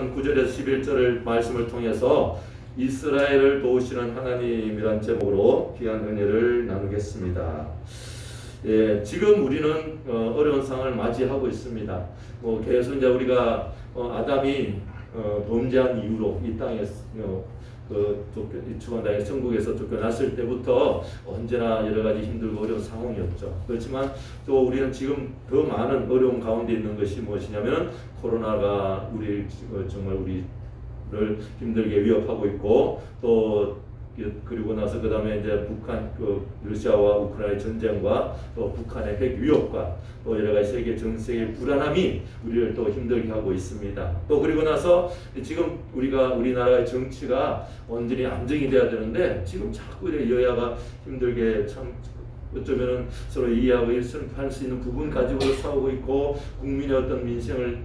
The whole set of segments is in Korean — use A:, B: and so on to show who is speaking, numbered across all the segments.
A: 우선 9절에서 11절을 말씀을 통해서 이스라엘을 도우시는 하나님이란 제목으로 귀한 은혜를 나누겠습니다. 예, 지금 우리는 어려운 상황을 맞이하고 있습니다. 계속 이제 우리가 아담이 범죄한 이후로 이 땅에서 쫓겨난 천국에서 쫓겨났을 때부터 언제나 여러 가지 힘들고 어려운 상황이었죠. 그렇지만 또 우리는 지금 더 많은 어려움 가운데 있는 것이 무엇이냐면 코로나가 정말 우리를 힘들게 위협하고 있고, 또 그리고 나서 그 다음에 이제 북한 러시아와 우크라이나 전쟁과 또 북한의 핵 위협과 또 여러 가지 세계 정세의 불안함이 우리를 또 힘들게 하고 있습니다. 또 그리고 나서 지금 우리나라의 정치가 온전히 안정이 돼야 되는데 지금 자꾸 여야가 힘들게 참 어쩌면은 서로 이해하고 일선할 수 있는 부분 가지고 싸우고 있고, 국민의 어떤 민생을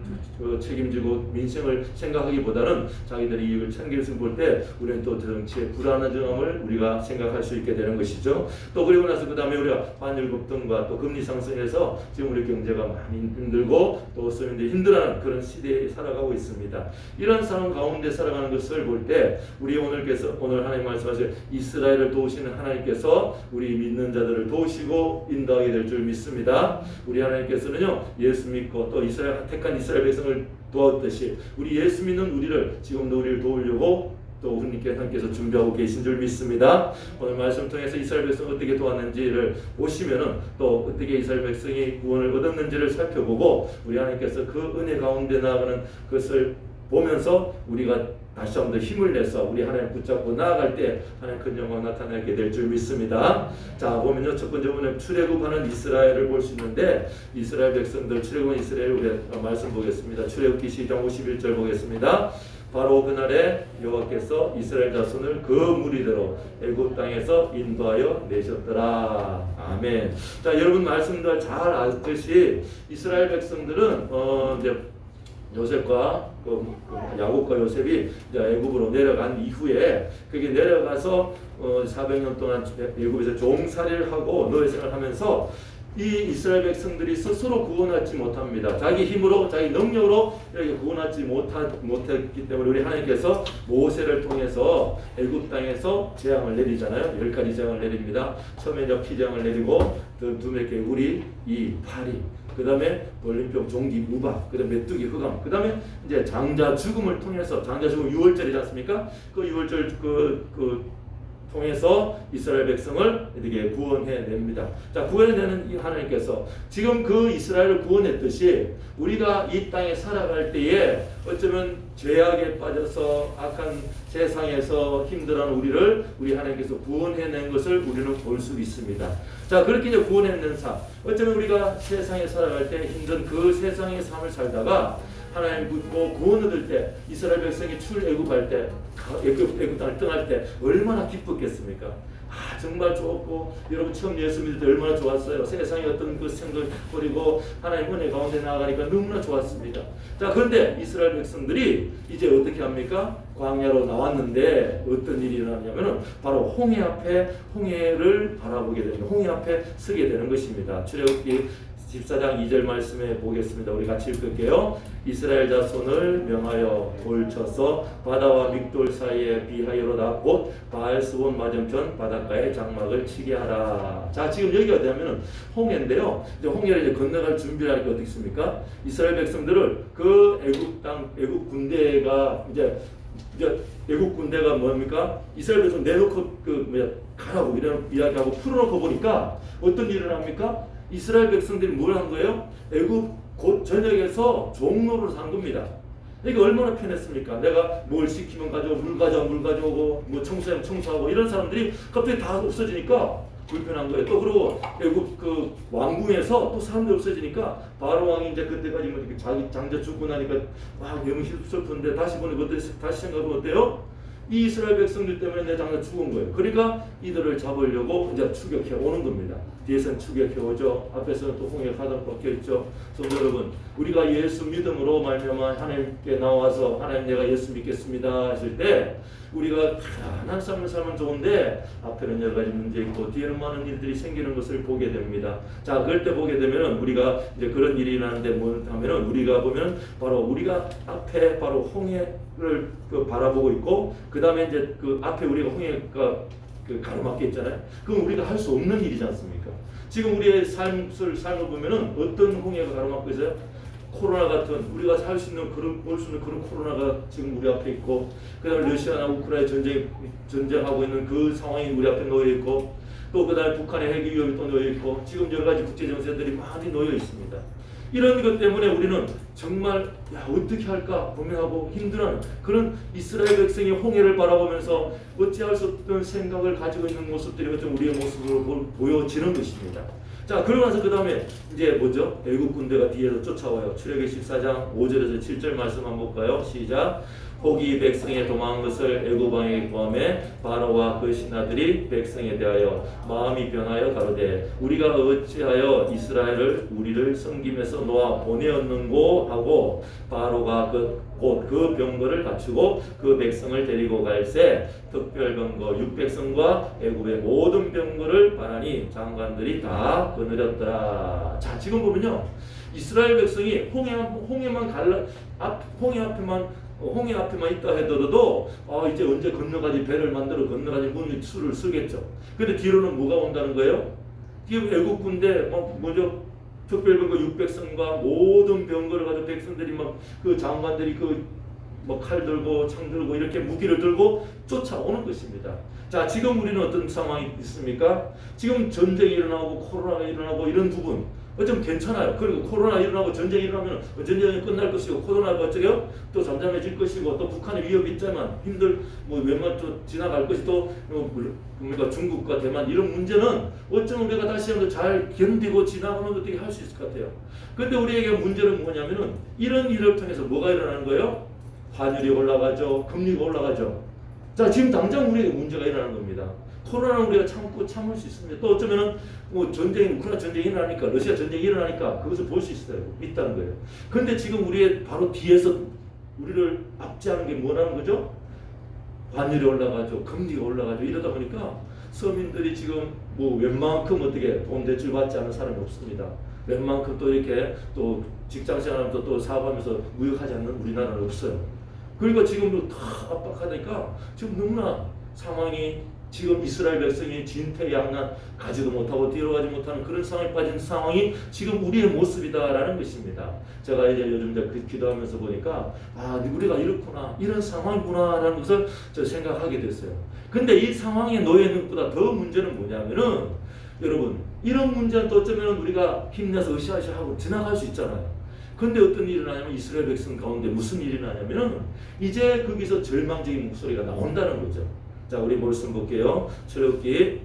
A: 책임지고 민생을 생각하기보다는 자기들의 이익을 챙길 수 볼 때 우리는 또 정치의 불안한 점을 우리가 생각할 수 있게 되는 것이죠. 또 그리고 나서 그 다음에 우리가 환율 급등과 또 금리 상승해서 지금 우리 경제가 많이 힘들고 또 서민들이 힘들어하는 그런 시대에 살아가고 있습니다. 이런 상황 가운데 살아가는 것을 볼 때 우리 오늘 하나님 말씀하신 이스라엘을 도우시는 하나님께서 우리 믿는 자들을 도우시고 인도하게 될 줄 믿습니다. 우리 하나님께서는요, 예수 믿고 또 택한 이스라엘 백성을 도왔듯이 우리 예수 믿는 우리를 지금도 우리를 도우려고 또 하나님께서 준비하고 계신 줄 믿습니다. 오늘 말씀 통해서 이스라엘 백성을 어떻게 도왔는지를 보시면은 또 어떻게 이스라엘 백성이 구원을 얻었는지를 살펴보고 우리 하나님께서 그 은혜 가운데 나아가는 것을 보면서 우리가 다시 한번 더 힘을 내서 우리 하나님 붙잡고 나아갈 때 하나님 큰 영광 나타나게 될 줄 믿습니다. 자, 보면요, 첫 번째 보면 출애굽하는 이스라엘을 볼 수 있는데, 이스라엘 백성들 출애굽한 이스라엘 우리 말씀 보겠습니다. 출애굽기 12장 51절 보겠습니다. 바로 그날에 여호와께서 이스라엘 자손을 그 무리대로 애굽 땅에서 인도하여 내셨더라. 아멘. 자, 여러분 말씀들 잘 아시듯이 이스라엘 백성들은 이제 요셉과 야곱과 요셉이 이제 애굽으로 내려간 이후에 그게 내려가서 400년 동안 애굽에서 종살이를 하고 노예 생활을 하면서 이 이스라엘 백성들이 스스로 구원하지 못합니다. 자기 힘으로 자기 능력으로 이렇게 구원하지 못했기 때문에 우리 하나님께서 모세를 통해서 애굽 땅에서 재앙을 내리잖아요. 10가지 재앙을 내립니다. 처음에 피재앙을 내리고 두 몇 개의 우리, 이 파리, 그 다음에 벌림병, 종기, 우박, 그 다음에 메뚜기, 흑암, 그 다음에 이제 장자 죽음을 통해서, 장자 죽음 6월절이지 않습니까? 그 6월절 통해서 이스라엘 백성을 이렇게 구원해냅니다. 자, 구원해내는 이 하나님께서 지금 그 이스라엘을 구원했듯이 우리가 이 땅에 살아갈 때에 어쩌면 죄악에 빠져서 악한 세상에서 힘들어하는 우리를 우리 하나님께서 구원해낸 것을 우리는 볼 수 있습니다. 자, 그렇게 이제 구원해낸 삶, 어쩌면 우리가 세상에 살아갈 때 힘든 그 세상의 삶을 살다가 하나님 믿고 구원 얻을 때, 이스라엘 백성이 출애굽할 때, 애굽 땅을 떠날 때 얼마나 기뻤겠습니까? 정말 좋았고, 여러분 처음 예수 믿을 때 얼마나 좋았어요. 세상의 어떤 그 생각 버리고 하나님 은혜 가운데 나아가니까 너무나 좋았습니다. 자, 그런데 이스라엘 백성들이 이제 어떻게 합니까? 광야로 나왔는데 어떤 일이 일어나냐면은 바로 홍해 앞에 홍해를 바라보게 됩니다. 홍해 앞에 서게 되는 것입니다. 출애굽기 14장 2절 말씀에 보겠습니다. 우리 같이 읽을게요. 이스라엘 자손을 명하여 돌쳐서 바다와 믹돌 사이에 비하여로 곧 바알스본 맞은편 바닷가에 장막을 치게 하라. 자, 지금 여기가 어디냐면은 홍해인데요. 이제 홍해를 이제 건너갈 준비를 하니까 어떻게 있습니까? 이스라엘 백성들을 그 애굽 군대가 이제 애굽 군대가 뭡니까? 이스라엘 백성 내놓고 가라고 이런 이야기하고 풀어놓고 보니까 어떤 일을 합니까? 이스라엘 백성들이 뭘 한 거예요? 애굽 곧 전역에서 종로를 산 겁니다. 이게 얼마나 편했습니까? 내가 뭘 시키면 물 가져오고 뭐 청소하면 청소하고 이런 사람들이 갑자기 다 없어지니까 불편한 거예요. 또 그리고 애굽 그 왕궁에서 또 사람들이 없어지니까 바로 왕이 이제 그때까지 뭐 자기 장자 죽고 나니까 너무 슬픈데 다시 보니까 다시 생각하면 어때요? 이 이스라엘 백성들 때문에 내 장자 죽은 거예요. 그러니까 이들을 잡으려고 이제 추격해 오는 겁니다. 뒤에서는 추격해오죠. 앞에서는 또 홍해 가득 박혀있죠. 성도 여러분, 우리가 예수 믿음으로 말미암아 하나님께 나와서 하나님 내가 예수 믿겠습니다 했을 때 우리가 편안한 삶을 살면 좋은데 앞에는 여러 가지 문제 있고 뒤에는 많은 일들이 생기는 것을 보게 됩니다. 자, 그럴 때 보게 되면 우리가 이제 그런 일이 일어나는데 뭐 하면은 우리가 보면 바로 우리가 앞에 바로 홍해를 바라보고 있고 그 다음에 이제 그 앞에 우리가 홍해가 가로막혀 있잖아요. 그럼 우리가 할 수 없는 일이지 않습니까? 지금 우리의 삶을 보면은 어떤 홍해가 가로막고 있어요? 코로나 같은 우리가 살 수 있는 볼 수 있는 그런 코로나가 지금 우리 앞에 있고, 그다음에 러시아나 우크라이나 전쟁하고 있는 그 상황이 우리 앞에 놓여 있고, 또 그다음에 북한의 핵 위협이 또 놓여 있고, 지금 여러 가지 국제 정세들이 많이 놓여 있습니다. 이런 것 때문에 우리는 정말 어떻게 할까 고민하고 힘들어하는 그런 이스라엘 백성이 홍해를 바라보면서 어찌할 수 없던 생각을 가지고 있는 모습들이 어쩜 우리의 모습으로 보여지는 것입니다. 자, 그러고 나서 그 다음에 이제 뭐죠? 애국 군대가 뒤에서 쫓아와요. 출애굽기 14장 5절에서 7절 말씀 한번 볼까요? 시작. 혹이 백성에 도망한 것을 애굽 왕에게 구하매 바로와 그 신하들이 백성에 대하여 마음이 변하여 가로되 우리가 어찌하여 이스라엘을 우리를 섬김에서 놓아 보내었는고 하고 바로가 곧 그 병거를 갖추고 그 백성을 데리고 갈새 특별 병거 600성과 애굽의 모든 병거를 바라니 장관들이 다 거느렸더라. 자, 지금 보면요, 이스라엘 백성이 홍해 앞에만 있다 하더라도 이제 언제 건너가지 배를 만들어 건너가지 문수를 쓰겠죠. 근데 뒤로는 뭐가 온다는 거예요? 지금 애국 군대 뭐죠? 특별병거 600성과 모든 병거를 가지고 백성들이 그 장관들이 칼 들고 창 들고 이렇게 무기를 들고 쫓아오는 것입니다. 자, 지금 우리는 어떤 상황이 있습니까? 지금 전쟁이 일어나고 코로나가 일어나고 이런 부분 좀 괜찮아요. 그리고 코로나 일어나고 전쟁이 일어나면 전쟁이 끝날 것이고 코로나가 어쩌게요? 또 잠잠해질 것이고 또 북한의 위협이 있지만 웬만 또 지나갈 것이 또 중국과 대만 이런 문제는 어쩌면 우리가 다시 한번 잘 견디고 지나가는 것들이 할 수 있을 것 같아요. 그런데 우리에게 문제는 뭐냐면은 이런 일을 통해서 뭐가 일어나는 거예요? 환율이 올라가죠. 금리가 올라가죠. 자, 지금 당장 우리에게 문제가 일어나는 겁니다. 코로나는 우리가 참을 수 있습니다. 또 어쩌면은 우크라이나 전쟁이 일어나니까, 러시아 전쟁이 일어나니까 그것을 볼 수 있다는 거예요. 그런데 지금 우리의 바로 뒤에서 우리를 압제하는 게 뭐라는 거죠? 환율이 올라가죠. 금리가 올라가죠. 이러다 보니까 서민들이 지금 웬만큼 어떻게 돈 대출 받지 않는 사람이 없습니다. 웬만큼 또 이렇게 또 직장 생활하면서 또 사업하면서 무역하지 않는 우리나라는 없어요. 그러니까 지금도 다 압박하니까 지금 너무나 상황이 지금 이스라엘 백성이 진퇴양난 가지도 못하고 뒤로 가지 못하는 그런 상황에 빠진 상황이 지금 우리의 모습이다라는 것입니다. 제가 이제 요즘 기도하면서 보니까 우리가 이렇구나, 이런 상황이구나라는 것을 저 생각하게 됐어요. 근데 이 상황에 놓여 있는 것보다 더 문제는 뭐냐면은 여러분, 이런 문제는 또 어쩌면 우리가 힘내서 으쌰으쌰하고 지나갈 수 있잖아요. 근데 어떤 일이 일어나냐면 이스라엘 백성 가운데 무슨 일이 일어나냐면은 이제 거기서 절망적인 목소리가 나온다는 거죠. 자, 우리 말씀 볼게요. 출애굽기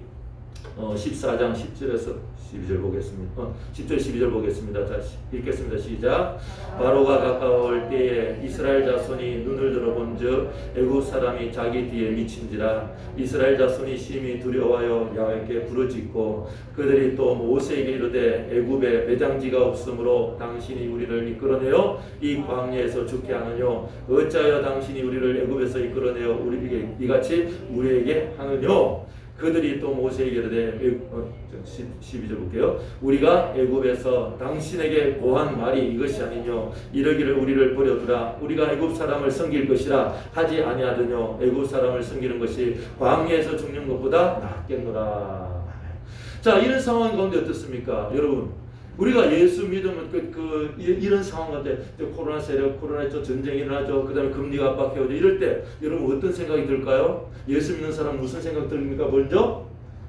A: 14장 10절에서 12절 보겠습니다. 10절 12절 보겠습니다. 자, 읽겠습니다. 시작. 바로가 가까울 때에 이스라엘 자손이 눈을 들어본즉 애굽 사람이 자기 뒤에 미친지라. 이스라엘 자손이 심히 두려워하여 야훼께 부르짖고 그들이 또 모세에게 이르되 애굽에 매장지가 없으므로 당신이 우리를 이끌어내어 이 광야에서 죽게 하느뇨. 어찌하여 당신이 우리를 애굽에서 이끌어내어 우리에게 이같이 우리에게 하느뇨. 그들이 또 모세에게 이르되 12절 볼게요. 우리가 애굽에서 당신에게 고한 말이 이것이 아니뇨. 이러기를 우리를 버려두라. 우리가 애굽 사람을 섬길 것이라 하지 아니하더뇨. 애굽 사람을 섬기는 것이 광야에서 죽는 것보다 낫겠노라. 자, 이런 상황 가운데 어떻습니까? 여러분, 우리가 예수 믿으면 이런 상황 가운데 코로나 세력, 코로나 전쟁이 일어나죠. 그 다음에 금리가 압박해오죠. 이럴 때 여러분 어떤 생각이 들까요? 예수 믿는 사람 무슨 생각 듭니까? 먼저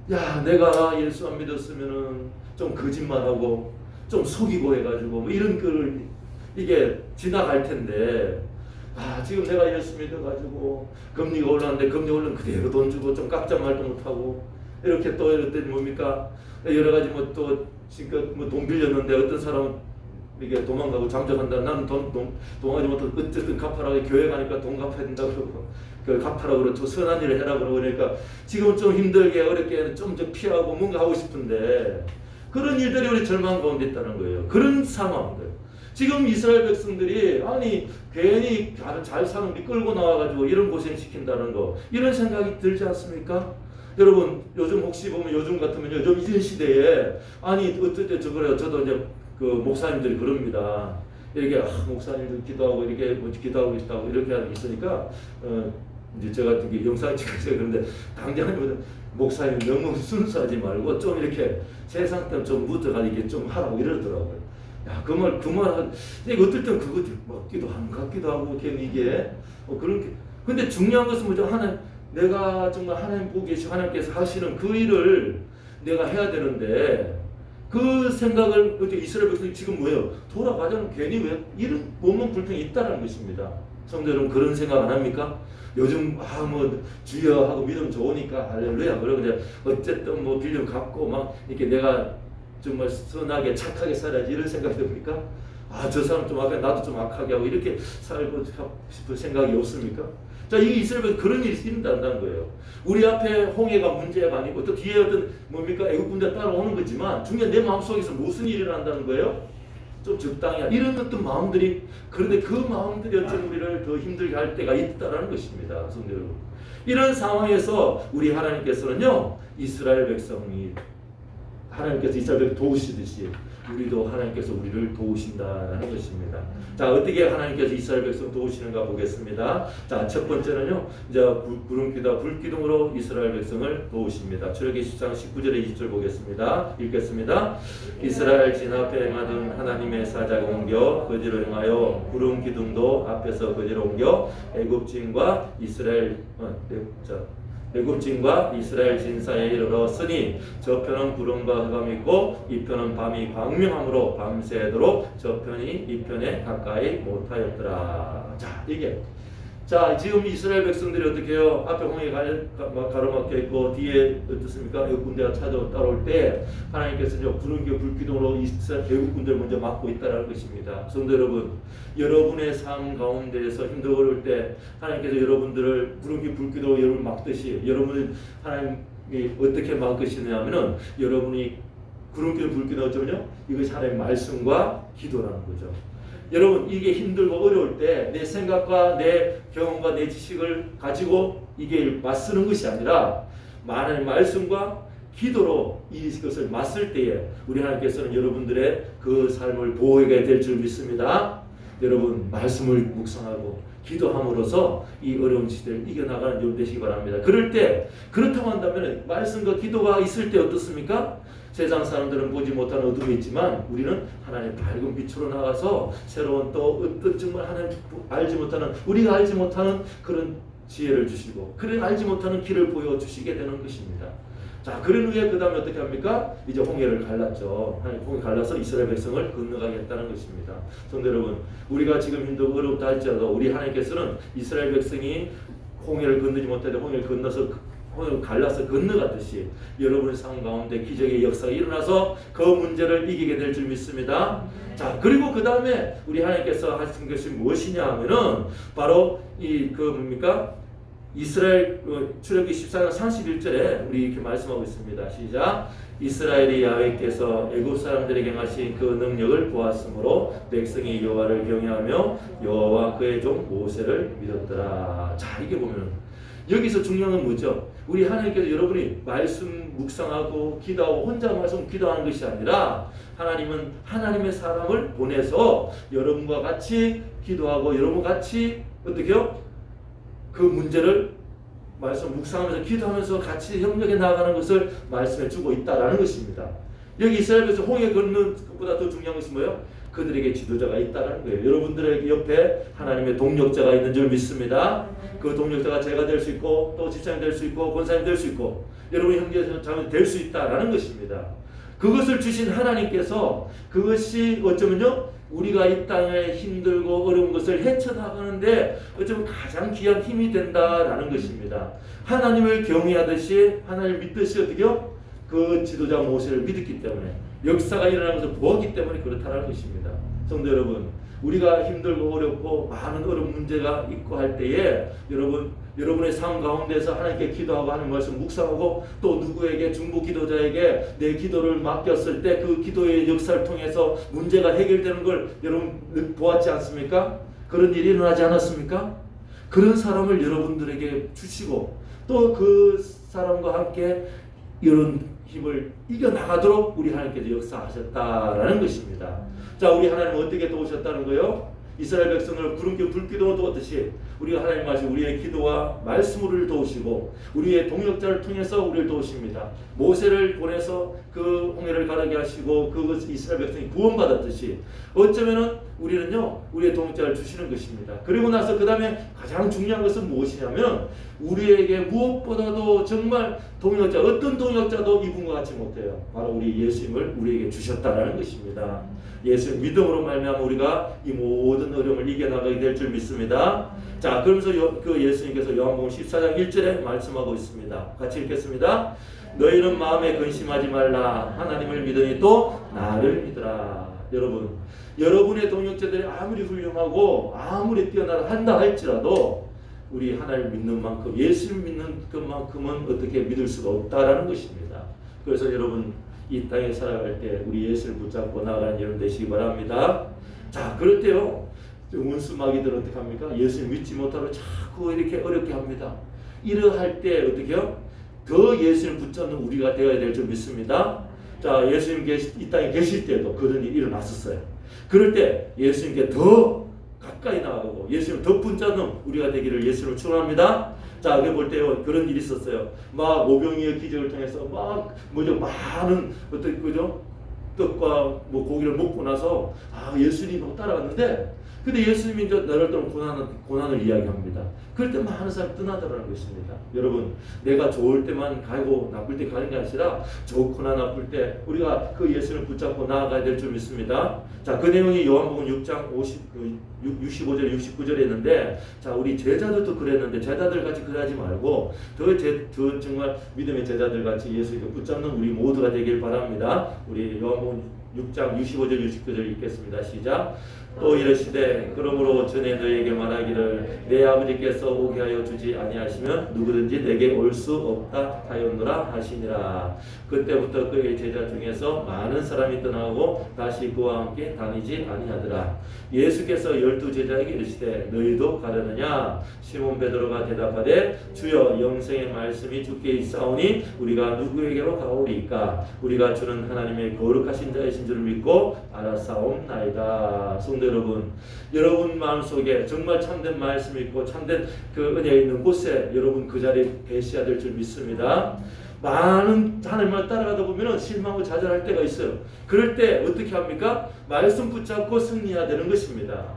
A: 내가 예수 안 믿었으면은 좀 거짓말하고 좀 속이고 해가지고 이런 이게 지나갈 텐데 지금 내가 예수 믿어가지고 금리가 올랐는데 금리 올라면 그대로 돈 주고 좀 깎자 말도 못하고 이렇게 또 이럴 때 뭡니까? 여러 가지 또 지금 돈 빌렸는데 어떤 사람은 이게 도망가고 잠적한다. 나는 도망가지 못해서 어쨌든 갚아라. 교회 가니까 돈 갚아야 된다고 그러고 갚아라 그러고 선한 일을 해라 그러고 그러니까 지금 좀 힘들게 어렵게 좀 피하고 뭔가 하고 싶은데 그런 일들이 우리 절망 가운데 있다는 거예요. 그런 상황들. 지금 이스라엘 백성들이 아니 괜히 잘 사는 우리 끌고 나와가지고 이런 고생 시킨다는 거, 이런 생각이 들지 않습니까? 여러분 요즘 혹시 보면 요즘 같으면요, 요즘 이런 시대에 아니 어떨 때 저거래요. 저도 이제 그 목사님들이 그럽니다. 이렇게 목사님들 기도하고 이렇게 뭐 기도하고 있다고 이렇게 있으니까 이제 제가 영상 찍어서 그런데 당장은 목사님 너무 순수하지 말고 좀 이렇게 세상 때문에 좀 묻어가 이게 좀 하라고 이러더라고요. 야, 그 말, 어떨 땐 그거 맞기도 한 것 같기도 하고, 이게, 그런 게. 근데 중요한 것은 뭐죠? 내가 정말 하나님 보고 계시고 하나님께서 하시는 그 일을 내가 해야 되는데, 그 생각을, 이스라엘 백성이 지금 뭐예요? 돌아가자면 괜히 왜 이런 몸은 불평이 있다는 것입니다. 성도 여러분, 그런 생각 안 합니까? 요즘, 주여 하고 믿음 좋으니까, 할렐루야. 그러고 이제, 어쨌든 빌려 갚고, 이렇게 내가 정말 선하게 착하게 살아야지 이런 생각이 듭니까? 저 사람 좀 악하게 나도 좀 악하게 하고 이렇게 살고 싶은 생각이 없습니까? 자, 이 이스라엘은 그런 일이 일어난다는 거예요. 우리 앞에 홍해가 문제가 아니고 또 뒤에 어떤 애국 군대가 따라오는 거지만 중요한 내 마음속에서 무슨 일이 일어난다는 거예요? 좀 적당히 이런 어떤 마음들이, 그런데 그 마음들이 어쩌면 우리를 더 힘들게 할 때가 있다라는 것입니다. 성도 여러분, 이런 상황에서 우리 하나님께서는요, 이스라엘 백성이 하나님께서 이스라엘 백성 도우시듯이 우리도 하나님께서 우리를 도우신다라는 것입니다. 자, 어떻게 하나님께서 이스라엘 백성 도우시는가 보겠습니다. 자, 첫 번째는요, 이제 구름기다 불기둥으로 이스라엘 백성을 도우십니다. 출애굽기 10장 19절에 20절 보겠습니다. 읽겠습니다. 이스라엘 진 앞에 행하던 하나님의 사자가 옮겨 거지로 행하여 구름기둥도 앞에서 거지로 옮겨 애굽진과 애굽진과 이스라엘 진사에 이르렀으니 저편은 구름과 흑암이 있고 이편은 밤이 광명함으로 밤새도록 저편이 이편에 가까이 못하였더라. 자, 지금 이스라엘 백성들이 어떻게 해요? 앞에 홍해 가로막혀 있고 뒤에 어떻습니까? 애국 군대가 따라올 때 하나님께서 구름기 불기둥으로 이스라엘 애국 군대를 먼저 막고 있다는 것입니다. 성도 여러분, 여러분의 삶 가운데에서 힘들고 어려울 때 하나님께서 여러분들을 구름기 불기둥으로 여러분을 막듯이 여러분을 하나님이 어떻게 막으시느냐면은 여러분이 구름기 불기둥 어쩌면요, 이것이 하나님의 말씀과 기도라는 거죠. 여러분, 이게 힘들고 어려울 때 내 생각과 내 경험과 내 지식을 가지고 이게 맞서는 것이 아니라 하나님의 말씀과 기도로 이것을 맞설 때에 우리 하나님께서는 여러분들의 그 삶을 보호하게 될 줄 믿습니다. 여러분, 말씀을 묵상하고 기도함으로써 이 어려운 시대를 이겨나가는 점 되시기 바랍니다. 그렇다고 한다면 말씀과 기도가 있을 때 어떻습니까? 세상 사람들은 보지 못하는 어둠이 있지만 우리는 하나님의 밝은 빛으로 나가서 새로운 또 어떤 정말 하나님 우리가 알지 못하는 그런 지혜를 주시고 그런 알지 못하는 길을 보여주시게 되는 것입니다. 자, 그런 후에 그 다음에 어떻게 합니까? 이제 홍해를 갈랐죠. 홍해 갈라서 이스라엘 백성을 건너가게 했다는 것입니다. 성도 여러분, 우리가 지금 힘들고 어렵다 할지라도 우리 하나님께서는 이스라엘 백성이 홍해를 건너지 못해도 홍해를 갈라서 건너갔듯이 여러분의 삶 가운데 기적의 역사가 일어나서 그 문제를 이기게 될 줄 믿습니다. 자, 그리고 그 다음에 우리 하나님께서 하신 것이 무엇이냐 하면은 바로 이스라엘 출애굽기 14장 31절에 우리 이렇게 말씀하고 있습니다. 시작. 이스라엘이 야훼께서 애굽 사람들에게 행하신 그 능력을 보았으므로 백성이 여호와를 경외하며 여호와와 그의 종 모세를 믿었더라. 자, 이게 보면 여기서 중요한 건 뭐죠? 우리 하나님께서 여러분이 말씀 묵상하고 기도하고 혼자 말씀 기도하는 것이 아니라 하나님은 하나님의 사람을 보내서 여러분과 같이 기도하고 여러분과 같이 어떻게요? 그 문제를 말씀 묵상하면서 기도하면서 같이 협력해 나아가는 것을 말씀해 주고 있다라는 것입니다. 여기 이스라엘에서 홍해 건너는 것보다 더 중요한 것이 뭐예요? 그들에게 지도자가 있다는 거예요. 여러분들의 옆에 하나님의 동력자가 있는 줄 믿습니다. 그 동력자가 제가 될 수 있고 또 집사님 될 수 있고 권사님 될 수 있고 여러분 형제 자매 될 수 있다라는 것입니다. 그것을 주신 하나님께서 그것이 어쩌면요, 우리가 이 땅에 힘들고 어려운 것을 헤쳐나가는데 어쩌면 가장 귀한 힘이 된다라는 것입니다. 하나님을 경외하듯이 하나님을 믿듯이 어떻게요? 그 지도자 모세를 믿었기 때문에 역사가 일어나는 것을 보았기 때문에 그렇다는 것입니다. 성도 여러분, 우리가 힘들고 어렵고 많은 어려운 문제가 있고 할 때에 여러분의 삶 가운데서 하나님께 기도하고 하는 말씀 묵상하고 또 누구에게 중보 기도자에게 내 기도를 맡겼을 때 그 기도의 역사를 통해서 문제가 해결되는 걸 여러분 보았지 않습니까? 그런 일이 일어나지 않았습니까? 그런 사람을 여러분들에게 주시고 또 그 사람과 함께 이런 힘을 이겨나가도록 우리 하나님께서 역사하셨다라는 것입니다. 자, 우리 하나님은 어떻게 도우셨다는 거예요? 이스라엘 백성을 구름기 불기도 도왔듯이 우리가 하나님 말씀 우리의 기도와 말씀으로 우리를 도우시고 우리의 동역자를 통해서 우리를 도우십니다. 모세를 보내서 그 홍해를 가르게 하시고 그 이스라엘 백성이 구원받았듯이 어쩌면은 우리는요 우리의 동역자를 주시는 것입니다. 그리고 나서 그 다음에 가장 중요한 것은 무엇이냐면 우리에게 무엇보다도 정말 동역자 어떤 동역자도 이분과 같이 못해요. 바로 우리 예수님을 우리에게 주셨다라는 것입니다. 예수 믿음으로 말미암아 우리가 이 모든 어려움을 이겨나가게 될 줄 믿습니다. 자, 그러면서 그 예수님께서 요한복음 14장 1절에 말씀하고 있습니다. 같이 읽겠습니다. 너희는 마음에 근심하지 말라. 하나님을 믿으니 또 나를 믿으라. 여러분의 동역자들이 아무리 훌륭하고 아무리 뛰어나다 한다 할지라도 우리 하나님을 믿는 만큼 예수를 믿는 것만큼은 어떻게 믿을 수가 없다라는 것입니다. 그래서 여러분 이 땅에 살아갈 때 우리 예수를 붙잡고 나아가는 여러분 되시기 바랍니다. 자, 그럴 때요 원수 마귀들은 어떻게 합니까? 예수를 믿지 못하고 자꾸 이렇게 어렵게 합니다. 이러할 때 어떻게요? 더 예수를 붙잡는 우리가 되어야 될 줄 믿습니다. 자, 예수님 이 땅에 계실 때도 그런 일이 일어났었어요. 그럴 때 예수님께 더 가까이 나가고 예수님 더 붙잡는 우리가 되기를 예수님을 축원합니다. 자, 여기 볼 때요 그런 일이 있었어요. 막 오병이의 기적을 통해서 많은 어떤 그죠 떡과 고기를 먹고 나서 예수님하고 따라갔는데 근데 예수님이 이제 나를 떠는 고난을 이야기합니다. 그럴 때 많은 사람이 떠나더라는 것입니다. 여러분, 내가 좋을 때만 가고 나쁠 때 가는 게 아니라 좋거나 나쁠 때 우리가 그 예수를 붙잡고 나아가야 될 줄 믿습니다. 자, 그 내용이 요한복음 6장 65절 69절에 있는데 자, 우리 제자들도 그랬는데 제자들 같이 그러지 말고 더 정말 믿음의 제자들 같이 예수를 붙잡는 우리 모두가 되길 바랍니다. 우리 요한복음 6장 65절 69절 읽겠습니다. 시작. 또 이르시되 그러므로 전에 너에게 말하기를 내 아버지께서 오게 하여 주지 아니하시면 누구든지 내게 올 수 없다 하였노라 하시니라. 그때부터 그의 제자 중에서 많은 사람이 떠나고 다시 그와 함께 다니지 아니하더라. 예수께서 12제자에게 이르시되 너희도 가려느냐? 시몬 베드로가 대답하되 주여 영생의 말씀이 주께 있사오니 우리가 누구에게로 가오리이까? 우리가 주는 하나님의 거룩하신 자이신 줄 믿고 알았사옵나이다. 성도 여러분 마음속에 정말 참된 말씀이 있고 참된 그 은혜가 있는 곳에 여러분 그 자리에 계셔야 될 줄 믿습니다. 많은 하나님을 따라가다 보면 실망하고 좌절할 때가 있어요. 그럴 때 어떻게 합니까? 말씀 붙잡고 승리해야 되는 것입니다.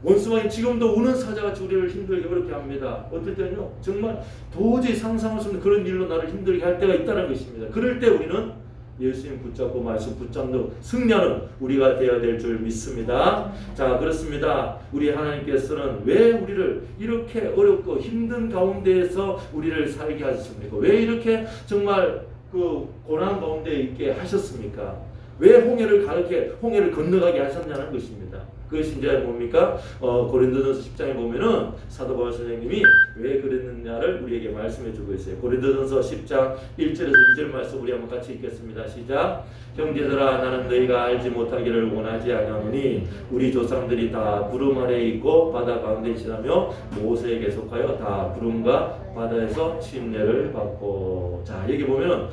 A: 원수마귀 지금도 우는 사자같이 우리를 힘들게 어렵게 합니다. 어떨 때는요 정말 도저히 상상할 수 없는 그런 일로 나를 힘들게 할 때가 있다는 것입니다. 그럴 때 우리는 예수님 붙잡고 말씀 붙잡는 승리하는 우리가 되어야 될 줄 믿습니다. 자, 그렇습니다. 우리 하나님께서는 왜 우리를 이렇게 어렵고 힘든 가운데에서 우리를 살게 하셨습니까? 왜 이렇게 정말 그 고난 가운데 있게 하셨습니까? 왜 홍해를 건너가게 하셨냐는 것입니다. 그것이 이제 뭡니까? 고린도전서 10장에 보면은 사도 바울 선생님이 왜 그랬느냐를 우리에게 말씀해 주고 있어요. 고린도전서 10장 1절에서 2절 말씀 우리 한번 같이 읽겠습니다. 시작. 형제들아 나는 너희가 알지 못하기를 원하지 아니하노니 우리 조상들이 다 구름 아래에 있고 바다 가운데 지나며 모세에게 속하여 다 구름과 바다에서 침례를 받고. 자, 여기 보면은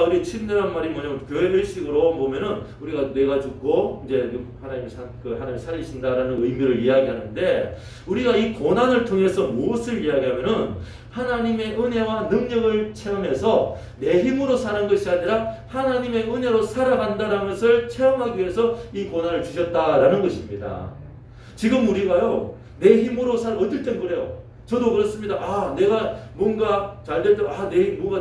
A: 우리 침례란 말이 뭐냐면 교회의식으로 보면은 우리가 뇌가 죽고 이제 하나님 살리신다라는 의미를 이야기하는데 우리가 이 고난을 통해서 무엇을 이야기하면은 하나님의 은혜와 능력을 체험해서 내 힘으로 사는 것이 아니라 하나님의 은혜로 살아간다는 것을 체험하기 위해서 이 고난을 주셨다라는 것입니다. 지금 우리가요 내 힘으로 어떨 땐 그래요. 저도 그렇습니다. 내가 뭔가 잘 될 때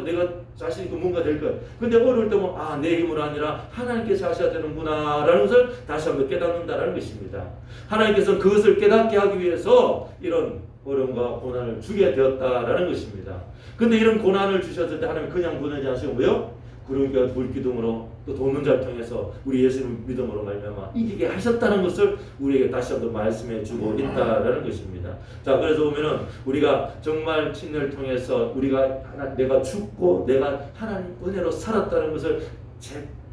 A: 내가 자신 있고 뭔가 될 거야. 근데 어려울 때 보면 내 힘으로 아니라 하나님께서 하셔야 되는구나 라는 것을 다시 한번 깨닫는다는 것입니다. 하나님께서는 그것을 깨닫게 하기 위해서 이런 어려움과 고난을 주게 되었다라는 것입니다. 근데 이런 고난을 주셨을 때 하나님 그냥 보내지 않으시고 뭐요? 그러니까 불기둥으로 또 돕는 자를 통해서 우리 예수님 믿음으로 말미암아 이기게 하셨다는 것을 우리에게 다시 한번 말씀해 주고 있다라는 것입니다. 자, 그래서 보면은 우리가 정말 친례를 통해서 우리가 내가 죽고 내가 하나님 은혜로 살았다는 것을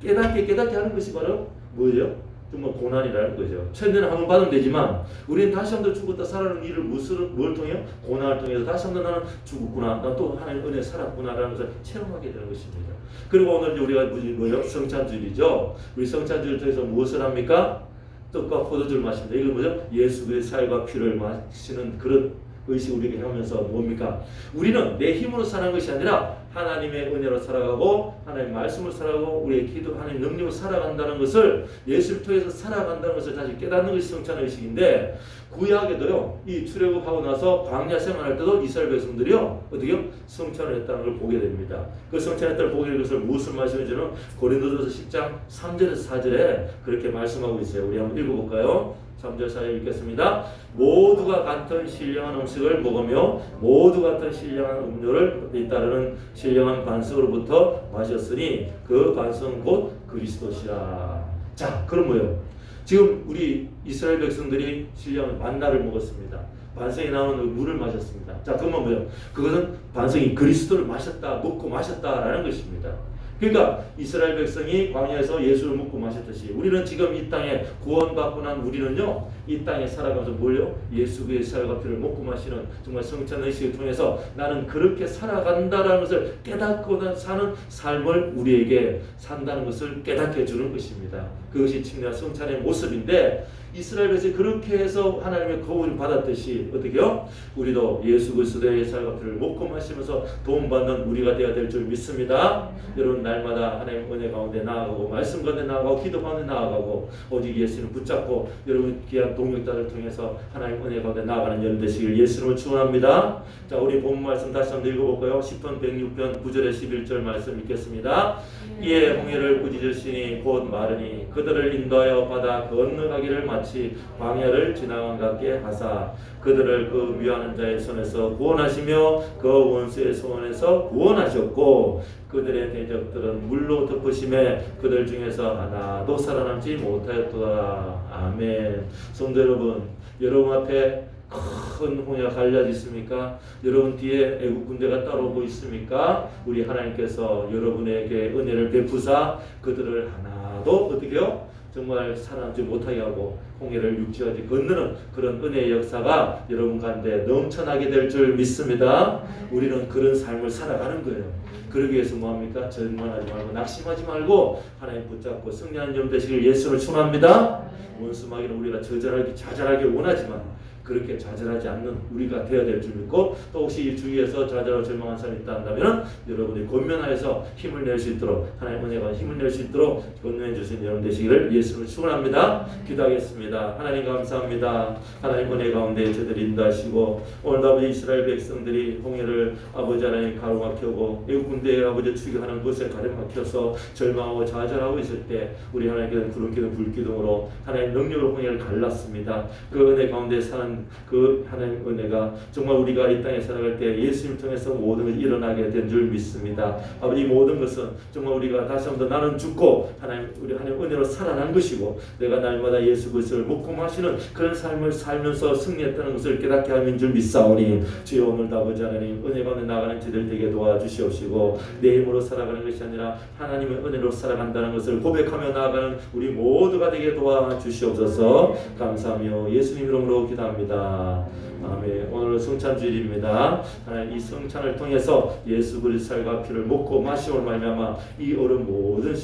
A: 깨닫게 하는 것이 바로 뭐예요? 정말 고난이라는 거죠. 천대는 한번 받으면 되지만 우리는 다시 한번 죽었다 살아나는 일을 뭘 통해요? 고난을 통해서 다시 한번 나는 죽었구나, 나 또 하나님 은혜 살았구나라는 것을 체험하게 되는 것입니다. 그리고 오늘 우리가 뭐예요? 성찬주일이죠. 우리 성찬주일을 통해서 무엇을 합니까? 떡과 포도주를 마십니다. 이건 뭐죠? 예수의 살과 피를 마시는 그런 의식 우리에게 하면서 뭡니까? 우리는 내 힘으로 사는 것이 아니라 하나님의 은혜로 살아가고 하나님의 말씀을 살아가고 우리의 기도 하나님의 능력으로 살아간다는 것을 예수를 통해서 살아간다는 것을 다시 깨닫는 것이 성찬의 의식인데, 구약에도요 이 출애굽하고 나서 광야 생활할 때도 이스라엘 백성들이요 어떻게요? 성찬을 했다는 걸 보게 됩니다. 그 성찬했다를 보게 된 것을 무엇을 말씀해주는 고린도전서 10장 3절에서 4절에 그렇게 말씀하고 있어요. 우리 한번 읽어볼까요? 3절 4절 읽겠습니다. 모두가 같은 신령한 음식을 먹으며 모두 같은 신령한 음료를 잇따르는 신령한 반석으로부터 마셨으니 그 반석은 곧 그리스도시라. 자, 그럼 뭐예요? 지금 우리 이스라엘 백성들이 신령한 만나를 먹었습니다. 반석에 나오는 물을 마셨습니다. 자, 그러면 뭐예요? 그것은 반석이 그리스도를 마셨다, 먹고 마셨다라는 것입니다. 그러니까 이스라엘 백성이 광야에서 예수를 먹고 마셨듯이 우리는 지금 이 땅에 구원받고 난 우리는요 이 땅에 살아가면서 뭘요? 예수의 살과 피를 먹고 마시는 정말 성찬 의식을 통해서 나는 그렇게 살아간다라는 것을 깨닫고 사는 삶을 우리에게 산다는 것을 깨닫게 해주는 것입니다. 그것이 친밀한 성찬의 모습인데, 이스라엘 백성이 그렇게 해서 하나님의 거울을 받았듯이 어떻게요? 우리도 예수 그리스도의 살과 피를 먹고 마시면서 도움받는 우리가 되어야 될 줄 믿습니다. 여러분, 날마다 하나님 은혜 가운데 나아가고 말씀 가운데 나아가고 기도 가운데 나아가고 오직 예수를 붙잡고 여러분 귀한 동역자를 통해서 하나님 은혜 가운데 나아가는 여러분 되시길 예수님을 축원합니다. 자, 우리 본 말씀 다시 한번 읽어볼까요? 10편 106편 9절에 11절 말씀 읽겠습니다. 이에 홍해를 꾸짖으시니 곧 마르니 그들을 인도하여 바다 건너가기를 마치 광야를 지나간 같게 하사 그들을 그 미워하는 자의 손에서 구원하시며 그 원수의 손에서 구원하셨고 그들의 대적들은 물로 덮으심에 그들 중에서 하나도 살아남지 못하였도다. 아멘. 성도 여러분, 여러분 앞에 큰 홍해가 갈라져 있습니까? 여러분 뒤에 애국 군대가 따라오고 있습니까? 우리 하나님께서 여러분에게 은혜를 베푸사 그들을 하나도 어떻게요? 정말 살아남지 못하게 하고 홍해를 육지까지 건너는 그런 은혜의 역사가 여러분 가운데 넘쳐나게 될 줄 믿습니다. 우리는 그런 삶을 살아가는 거예요. 그러기 위해서 뭐합니까? 절망하지 말고 낙심하지 말고 하나님 붙잡고 승리하는 점 되시길 예수를 축원합니다. 원수마귀는 우리가 좌절하기 원하지만 그렇게 좌절하지 않는 우리가 되어야 될 줄 믿고, 또 혹시 주위에서 좌절하고 절망한 사람이 있다 한다면 여러분이 권면하여서 힘을 낼 수 있도록 하나님 은혜가 힘을 낼 수 있도록 권면해 주신 여러분 되시기를 예수를 축원합니다. 기도하겠습니다. 하나님 감사합니다. 하나님 은혜 가운데 저희들 인도하시고 오늘도 아버지 이스라엘 백성들이 홍해를 아버지 하나님 가로막히고 애국 군대에 아버지 추격하는 곳에 가로막혀서 절망하고 좌절하고 있을 때 우리 하나님께서는 구름기둥 불기둥으로 하나님 능력으로 홍해를 갈랐습니다. 그 은혜 가운데 사는 그 하나님 은혜가 정말 우리가 이 땅에 살아갈 때 예수님을 통해서 모든 것이 일어나게 된 줄 믿습니다. 아버지, 모든 것은 정말 우리가 다시 한번 나는 죽고 우리 하나님 은혜로 살아난 것이고 내가 날마다 예수 그리스도를 먹고 마시는 그런 삶을 살면서 승리했다는 것을 깨닫게 하는 줄 믿사오니 주여 오늘도 아버지 하나님 은혜 가운데 나가는 저들 되게 도와주시옵시고 내 힘으로 살아가는 것이 아니라 하나님의 은혜로 살아간다는 것을 고백하며 나아가는 우리 모두가 되게 도와주시옵소서. 감사하며 예수님 이름으로 기도합니다. 아멘. 오늘 성찬주일입니다. 하나님 이 성찬을 통해서 예수 그리스도의 살과 피를 먹고 마시고 말미암아 이 어른 모든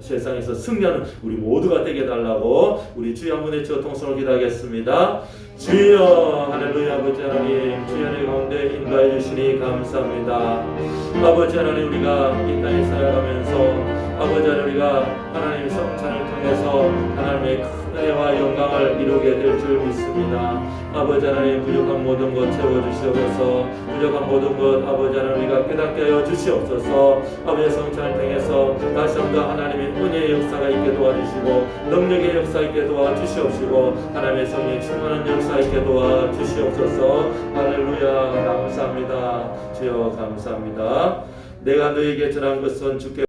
A: 세상에서 승리하는 우리 모두가 되게 해달라고 우리 주여 한번 외쳐 통성을 기도하겠습니다. 주여 할렐루야. 아버지 하나님 주여 내 가운데 인도해 주시니 감사합니다. 아버지 하나님 우리가 이 땅에 살아가면서 아버지 하나님 우리가 하나님의 성찬을 통해서 하나님의 큰 은혜와 영광을 이루게 될 줄 믿습니다. 아버지 하나님 부족한 모든 것 채워주시옵소서. 부족한 모든 것 아버지 하나님 우리가 깨닫게 하여 주시옵소서. 아버지 성찬을 통해서 다시 한번 하나님의 은혜의 역사가 있게 도와주시고 능력의 역사 있게 도와주시옵시고 하나님의 성령 충만한 역사 있게 도와주시옵소서. 할렐루야. 감사합니다. 주여 감사합니다. 내가 너에게 전한 것은 주께